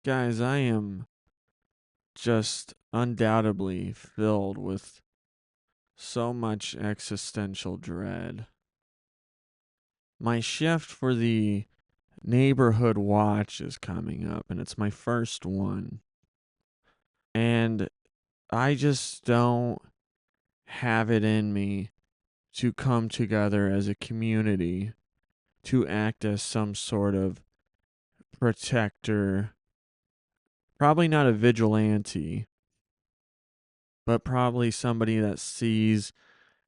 Guys, I am just undoubtedly filled with so much existential dread. My shift for the neighborhood watch is coming up, and it's my first one. And I just don't have it in me to come together as a community to act as some sort of protector. Probably not a vigilante, but probably somebody that sees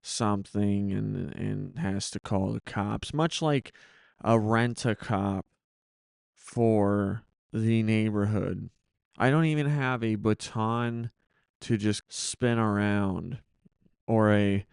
something and has to call the cops, much like a rent-a-cop for the neighborhood. I don't even have a baton to just spin around or a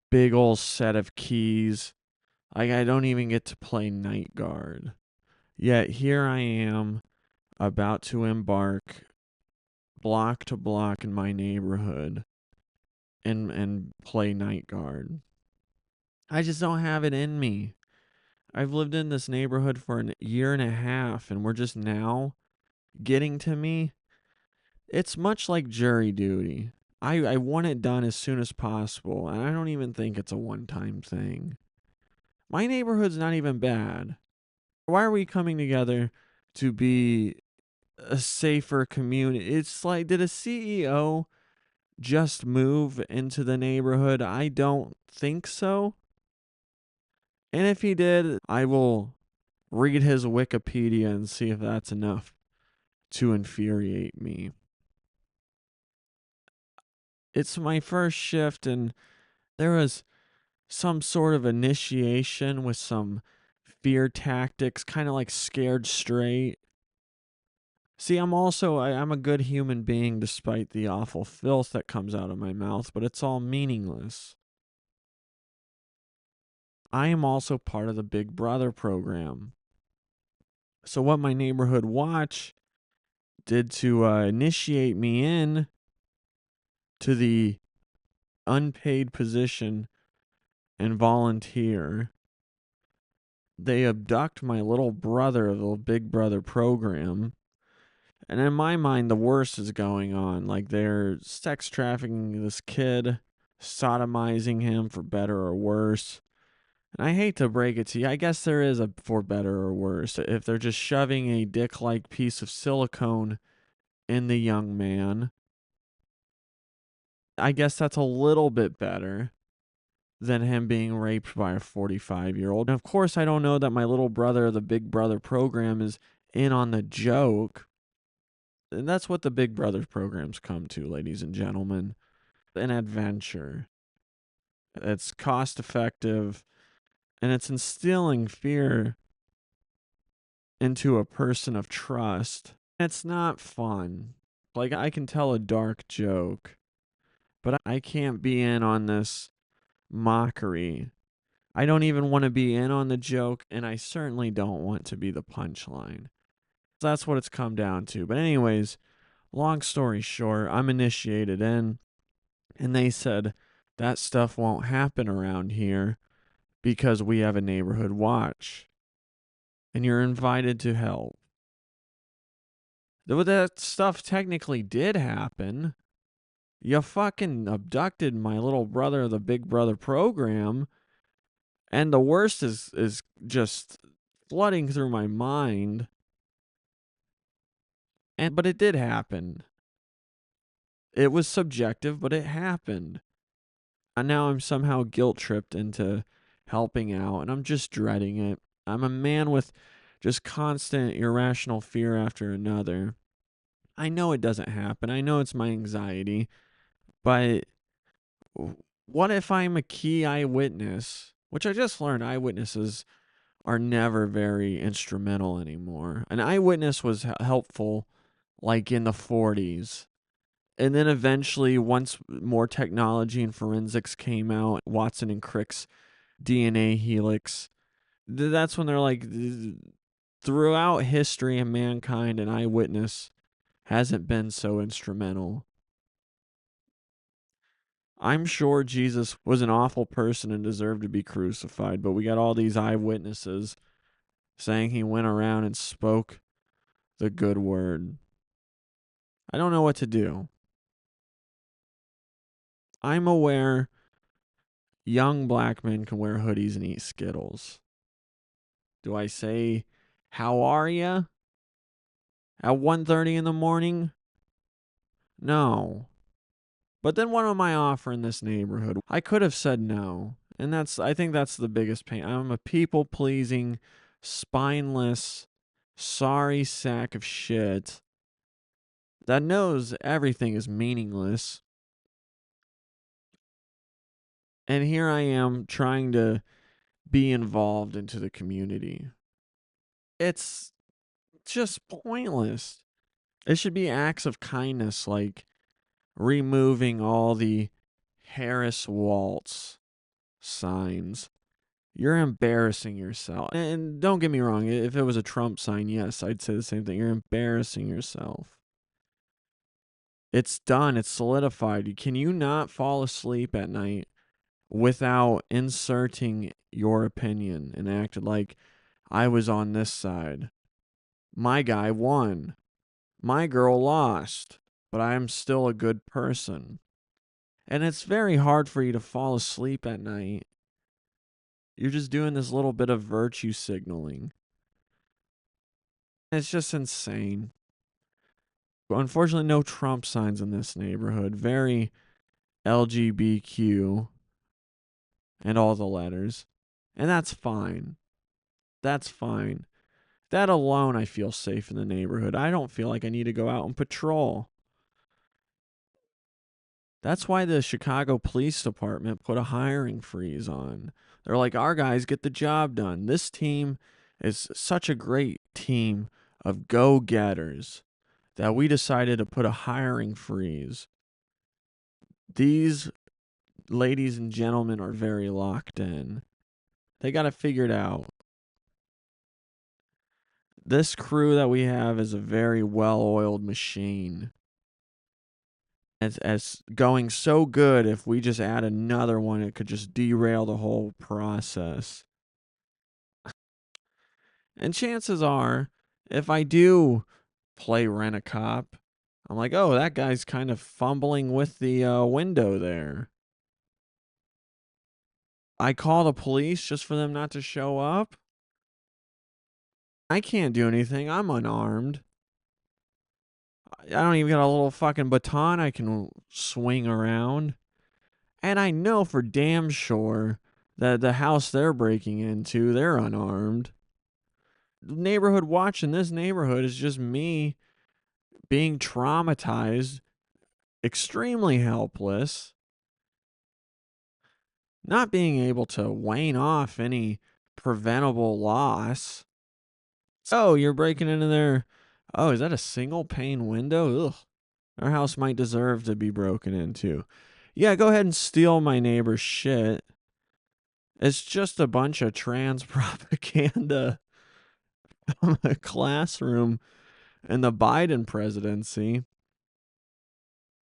big old set of keys. I don't even get to play night guard. Yet here I am about to embark block to block in my neighborhood and play night guard. I just don't have it in me. I've lived in this neighborhood for a year and a half, and we're just now getting to me. It's much like jury duty. I want it done as soon as possible, and I don't even think it's a one-time thing. My neighborhood's not even bad. Why are we coming together to be a safer community? It's like, did a CEO just move into the neighborhood? I don't think so. And if he did, I will read his Wikipedia and see if that's enough to infuriate me. It's my first shift, and there was some sort of initiation with some fear tactics, kind of like scared straight. See, I'm a good human being despite the awful filth that comes out of my mouth, but it's all meaningless. I am also part of the Big Brother program. So what my neighborhood watch did to initiate me in to the unpaid position and volunteer, they abduct my little brother of the Big Brother program. And in my mind, the worst is going on. Like, they're sex trafficking this kid, sodomizing him for better or worse. And I hate to break it to you, I guess there is a for better or worse. If they're just shoving a dick like piece of silicone in the young man, I guess that's a little bit better than him being raped by a 45-year-old. And of course, I don't know that my little brother, the Big Brother program, is in on the joke. And that's what the Big Brother programs come to, ladies and gentlemen. An adventure. It's cost effective, and it's instilling fear into a person of trust. It's not fun. Like, I can tell a dark joke, but I can't be in on this mockery. I don't even want to be in on the joke, and I certainly don't want to be the punchline. That's what it's come down to. But anyways, long story short, I'm initiated in, and they said that stuff won't happen around here because we have a neighborhood watch, and you're invited to help. Though that stuff technically did happen. You fucking abducted my little brother of the Big Brother program. And the worst is just flooding through my mind. But it did happen. It was subjective, but it happened. And now I'm somehow guilt tripped into helping out, and I'm just dreading it. I'm a man with just constant irrational fear after another. I know it doesn't happen. I know it's my anxiety. But what if I'm a key eyewitness? Which I just learned eyewitnesses are never very instrumental anymore. An eyewitness was helpful like in the 40s. And then eventually, once more technology and forensics came out, Watson and Crick's DNA helix, that's when they're like, throughout history and mankind, an eyewitness hasn't been so instrumental. I'm sure Jesus was an awful person and deserved to be crucified, but we got all these eyewitnesses saying he went around and spoke the good word. I don't know what to do. I'm aware young black men can wear hoodies and eat Skittles. Do I say, "How are ya?" at 1:30 in the morning? No. But then what am I offering this neighborhood? I could have said no. And I think that's the biggest pain. I'm a people-pleasing, spineless, sorry sack of shit that knows everything is meaningless. And here I am trying to be involved into the community. It's just pointless. It should be acts of kindness like removing all the Harris Waltz signs. You're embarrassing yourself. And don't get me wrong, if it was a Trump sign, yes, I'd say the same thing. You're embarrassing yourself. It's done. It's solidified. Can you not fall asleep at night without inserting your opinion and acted like I was on this side? My guy won. My girl lost. But I am still a good person. And it's very hard for you to fall asleep at night. You're just doing this little bit of virtue signaling. It's just insane. Unfortunately, no Trump signs in this neighborhood. Very LGBTQ and all the letters. And that's fine. That's fine. That alone, I feel safe in the neighborhood. I don't feel like I need to go out and patrol. That's why the Chicago Police Department put a hiring freeze on. They're like, our guys get the job done. This team is such a great team of go-getters that we decided to put a hiring freeze. These ladies and gentlemen are very locked in. They got to figure it out. This crew that we have is a very well-oiled machine. As going so good, if we just add another one, it could just derail the whole process. And chances are, if I do play Rent-A-Cop, I'm like, oh, that guy's kind of fumbling with the window there. I call the police just for them not to show up. I can't do anything. I'm unarmed. I don't even got a little fucking baton I can swing around. And I know for damn sure that the house they're breaking into, they're unarmed. Neighborhood watch in this neighborhood is just me being traumatized, extremely helpless, not being able to wane off any preventable loss. Oh, you're breaking into their. Oh, is that a single pane window? Ugh. Our house might deserve to be broken into. Yeah, go ahead and steal my neighbor's shit. It's just a bunch of trans propaganda from a classroom in the Biden presidency.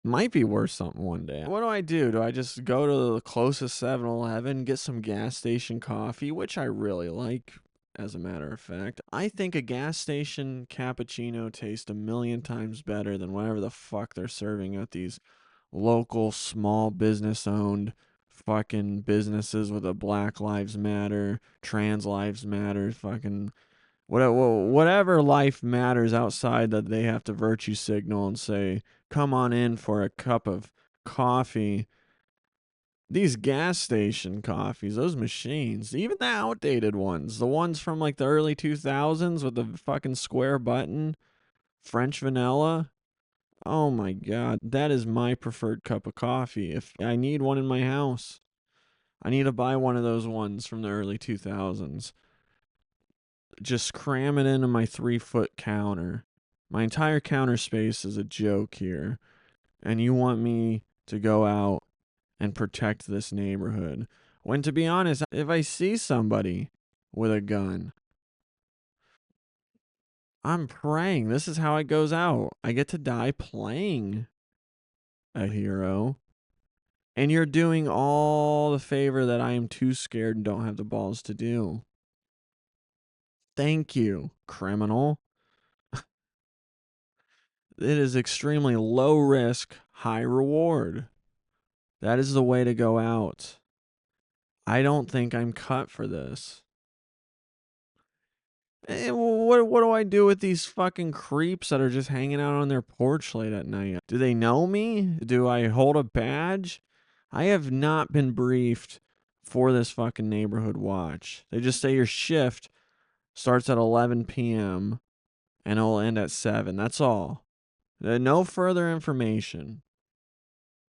Might be worth something one day. What do? Do I just go to the closest 7-Eleven, get some gas station coffee, which I really like, as a matter of fact? I think a gas station cappuccino tastes a million times better than whatever the fuck they're serving at these local, small business owned fucking businesses with a Black Lives Matter, Trans Lives Matter, fucking whatever life matters outside that they have to virtue signal and say, come on in for a cup of coffee. These gas station coffees, those machines, even the outdated ones, the ones from like the early 2000s with the fucking square button, French vanilla. Oh my God, that is my preferred cup of coffee. If I need one in my house, I need to buy one of those ones from the early 2000s. Just cram it into my 3-foot counter. My entire counter space is a joke here. And you want me to go out and protect this neighborhood. When, to be honest, if I see somebody with a gun, I'm praying. This is how it goes out. I get to die playing a hero. And you're doing all the favor that I am too scared and don't have the balls to do. Thank you, criminal. It is extremely low risk, high reward. That is the way to go out. I don't think I'm cut for this. What do I do with these fucking creeps that are just hanging out on their porch late at night? Do they know me? Do I hold a badge? I have not been briefed for this fucking neighborhood watch. They just say your shift starts at 11 p.m. and it'll end at 7. That's all. No further information.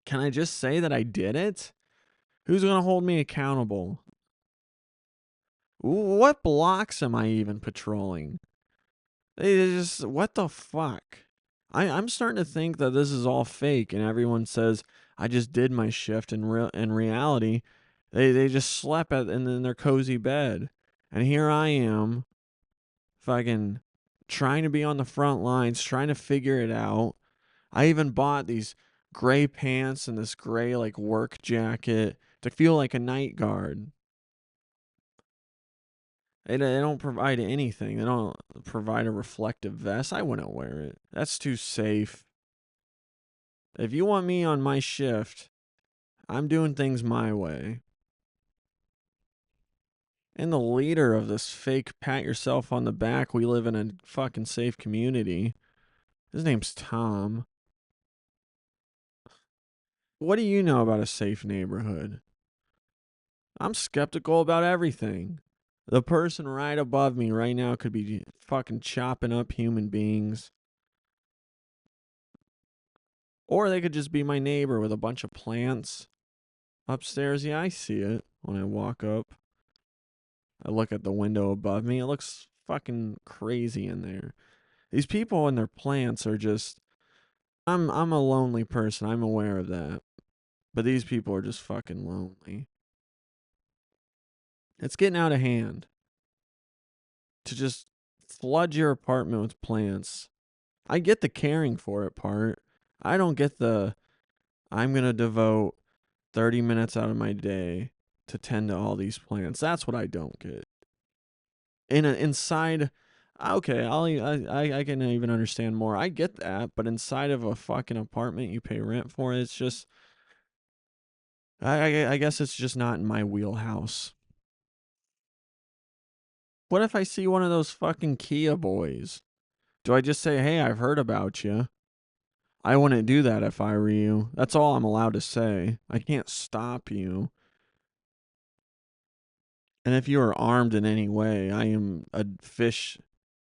Can I just say that I did it? Who's going to hold me accountable? What blocks am I even patrolling? They just, what the fuck? I'm starting to think that this is all fake, and everyone says I just did my shift. In reality, they just slept in their cozy bed, and here I am, fucking trying to be on the front lines, trying to figure it out. I even bought these gray pants and this gray like work jacket to feel like a night guard. They don't provide anything. They don't provide a reflective vest. I wouldn't wear it. That's too safe. If you want me on my shift, I'm doing things my way. And the leader of this fake pat yourself on the back, we live in a fucking safe community. His name's Tom. What do you know about a safe neighborhood? I'm skeptical about everything. The person right above me right now could be fucking chopping up human beings. Or they could just be my neighbor with a bunch of plants upstairs. Yeah, I see it when I walk up. I look at the window above me. It looks fucking crazy in there. These people and their plants are just I'm a lonely person. I'm aware of that. But these people are just fucking lonely. It's getting out of hand to just flood your apartment with plants. I get the caring for it part. I don't get the I'm going to devote 30 minutes out of my day to tend to all these plants. That's what I don't get. Inside, okay, I can even understand more. I get that, but inside of a fucking apartment you pay rent for, it's just I guess it's just not in my wheelhouse. What if I see one of those fucking Kia boys? Do I just say, "Hey, I've heard about you"? I wouldn't do that if I were you. That's all I'm allowed to say. I can't stop you. And if you are armed in any way, I am a fish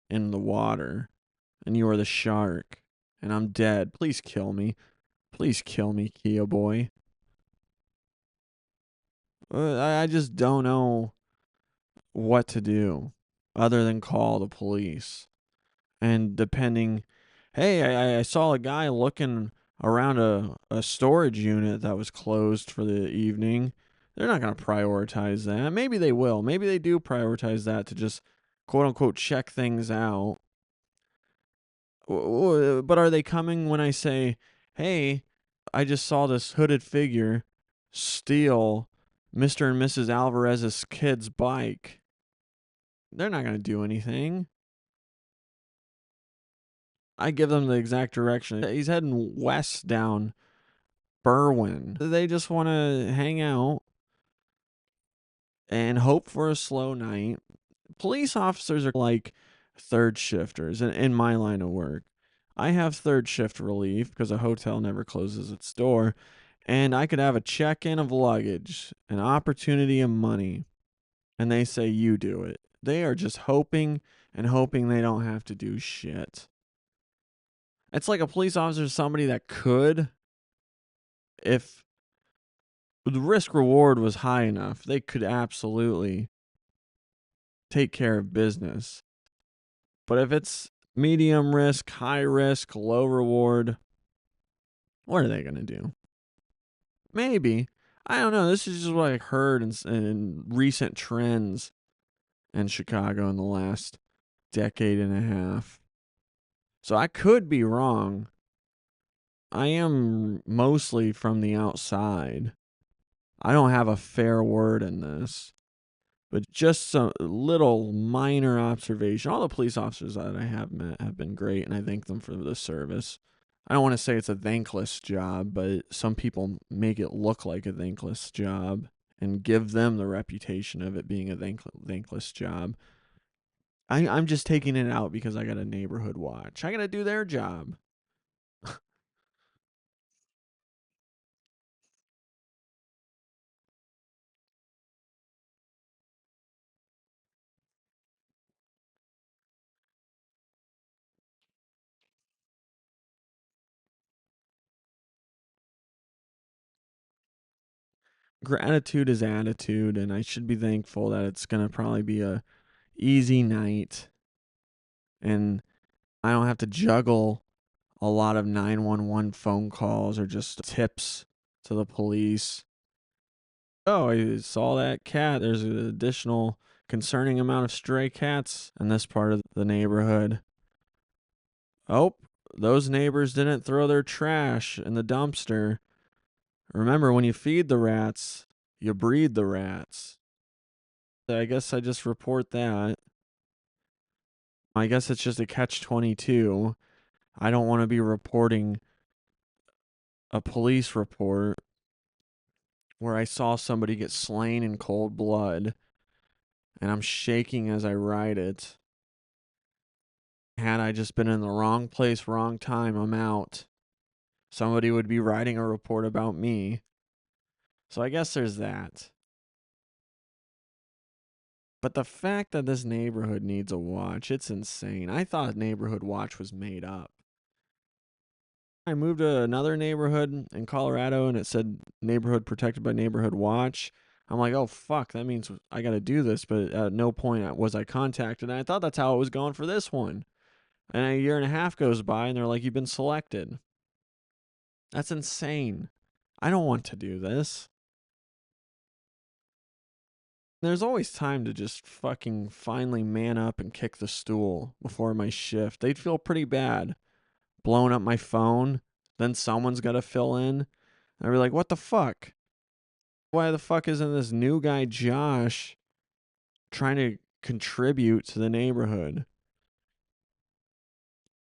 in the water, and you are the shark, and I'm dead. Please kill me. Please kill me, Kia boy. I just don't know what to do other than call the police. And depending, hey, I saw a guy looking around a storage unit that was closed for the evening. They're not going to prioritize that. Maybe they will. Maybe they do prioritize that to just quote unquote check things out. But are they coming when I say, hey, I just saw this hooded figure steal Mr. and Mrs. Alvarez's kid's bike? They're not going to do anything. I give them the exact direction. He's heading west down Berwyn. They just want to hang out and hope for a slow night. Police officers are like third shifters in my line of work. I have third shift relief because a hotel never closes its door, and I could have a check-in of luggage, an opportunity of money, and they say you do it. They are just hoping and hoping they don't have to do shit. It's like a police officer is somebody that could, if the risk reward was high enough, they could absolutely take care of business. But if it's medium risk, high risk, low reward, what are they going to do? Maybe. I don't know. This is just what I heard in recent trends in Chicago in the last decade and a half. So I could be wrong. I am mostly from the outside. I don't have a fair word in this. But just some little minor observation. All the police officers that I have met have been great, and I thank them for the service. I don't want to say it's a thankless job, but some people make it look like a thankless job and give them the reputation of it being a thankless job. I'm just taking it out because I got a neighborhood watch. I got to do their job. Gratitude is attitude, and I should be thankful that it's going to probably be a easy night and I don't have to juggle a lot of 911 phone calls or just tips to the police. Oh, I saw that cat. There's an additional concerning amount of stray cats in this part of the neighborhood. Oh, those neighbors didn't throw their trash in the dumpster. Remember, when you feed the rats, you breed the rats. I guess I just report that. I guess it's just a catch 22. I don't want to be reporting a police report where I saw somebody get slain in cold blood and I'm shaking as I write it. Had I just been in the wrong place, wrong time, I'm out. Somebody would be writing a report about me. So I guess there's that. But the fact that this neighborhood needs a watch, it's insane. I thought Neighborhood Watch was made up. I moved to another neighborhood in Colorado and it said neighborhood protected by Neighborhood Watch. I'm like, oh fuck, that means I got to do this. But at no point was I contacted. And I thought that's how it was going for this one. And a year and a half goes by and they're like, you've been selected. That's insane. I don't want to do this. There's always time to just fucking finally man up and kick the stool before my shift. They'd feel pretty bad blowing up my phone. Then someone's got to fill in. I'd be like, what the fuck? Why the fuck isn't this new guy, Josh, trying to contribute to the neighborhood?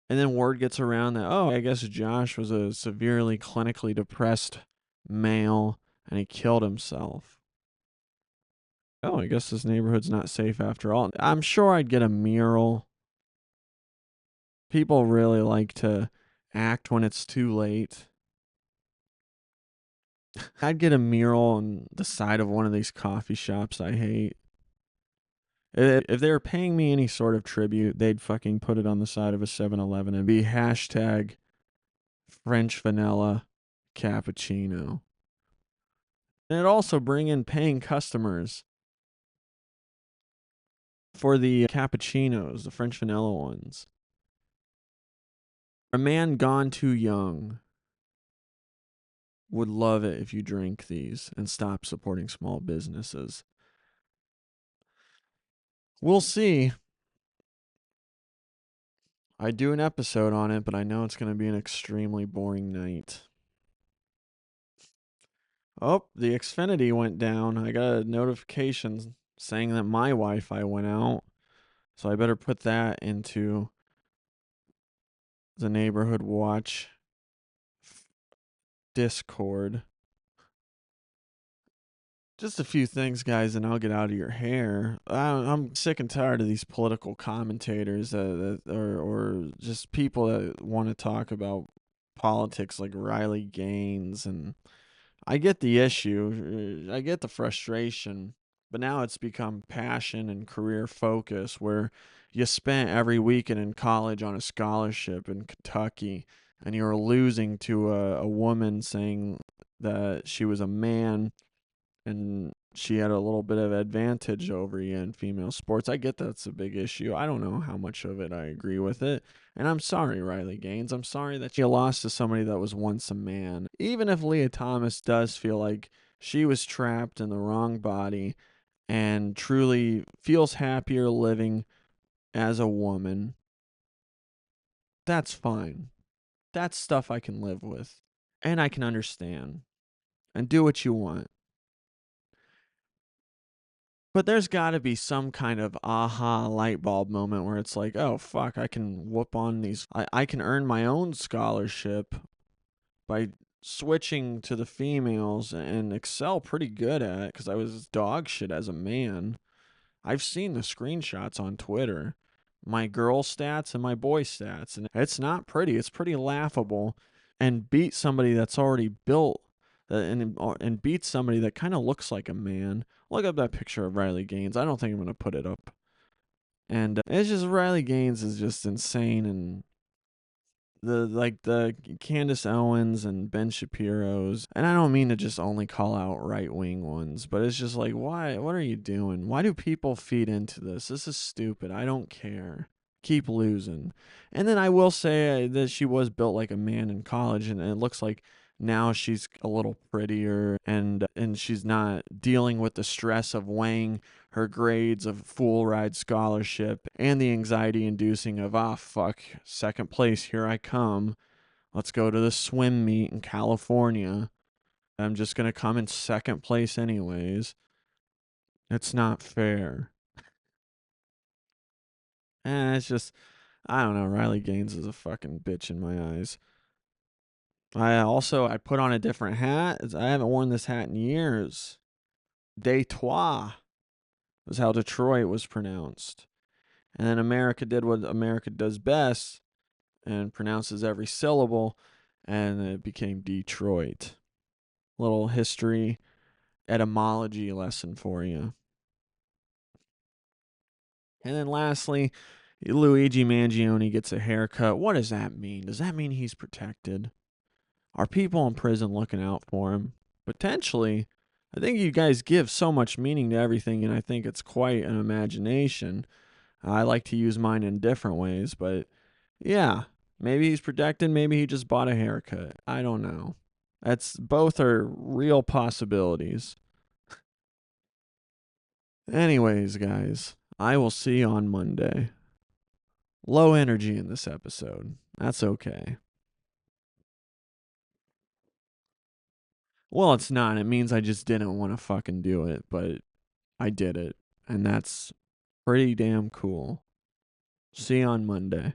And then word gets around that, oh, I guess Josh was a severely clinically depressed male and he killed himself. Oh, I guess this neighborhood's not safe after all. I'm sure I'd get a mural. People really like to act when it's too late. I'd get a mural on the side of one of these coffee shops I hate. If they were paying me any sort of tribute, they'd fucking put it on the side of a 7-Eleven and be hashtag French vanilla cappuccino. And it'd also bring in paying customers for the cappuccinos, the French vanilla ones. A man gone too young would love it if you drink these and stop supporting small businesses. We'll see. I do an episode on it, but I know it's going to be an extremely boring night. Oh, the Xfinity went down. I got a notification saying that my Wi-Fi went out. So I better put that into the neighborhood watch Discord. Just a few things, guys, and I'll get out of your hair. I'm sick and tired of these political commentators or just people that want to talk about politics like Riley Gaines. And I get the issue, I get the frustration, but now it's become passion and career focus where you spent every weekend in college on a scholarship in Kentucky and you're losing to a woman saying that she was a man and she had a little bit of advantage over you in female sports. I get that's a big issue. I don't know how much of it I agree with it. And I'm sorry, Riley Gaines. I'm sorry that you lost to somebody that was once a man. Even if Leah Thomas does feel like she was trapped in the wrong body and truly feels happier living as a woman, that's fine. That's stuff I can live with and I can understand. And do what you want. But there's got to be some kind of aha light bulb moment where it's like, oh, fuck, I can whoop on these. I can earn my own scholarship by switching to the females and excel pretty good at it because I was dog shit as a man. I've seen the screenshots on Twitter, my girl stats and my boy stats, and it's not pretty. It's pretty laughable. And beat somebody that's already built and beat somebody that kind of looks like a man. Look up that picture of Riley Gaines. I don't think I'm going to put it up. And it's just Riley Gaines is just insane, and the Candace Owens and Ben Shapiro's, and I don't mean to just only call out right wing ones, but it's just like, why? What are you doing? Why do people feed into this? This is stupid. I don't care. Keep losing. And then I will say that she was built like a man in college, and it looks like now she's a little prettier, and she's not dealing with the stress of weighing her grades of full ride scholarship and the anxiety inducing of, fuck, second place, here I come. Let's go to the swim meet in California. I'm just going to come in second place anyways. It's not fair. It's just, I don't know. Riley Gaines is a fucking bitch in my eyes. I put on a different hat. I haven't worn this hat in years. Detroit was how Detroit was pronounced. And then America did what America does best and pronounces every syllable, and it became Detroit. Little history etymology lesson for you. And then lastly, Luigi Mangione gets a haircut. What does that mean? Does that mean he's protected? Are people in prison looking out for him? Potentially. I think you guys give so much meaning to everything, and I think it's quite an imagination. I like to use mine in different ways, but yeah, maybe he's protected. Maybe he just bought a haircut. I don't know. Both are real possibilities. Anyways, guys, I will see you on Monday. Low energy in this episode. That's okay. Well, it's not. It means I just didn't want to fucking do it, but I did it. And that's pretty damn cool. See you on Monday.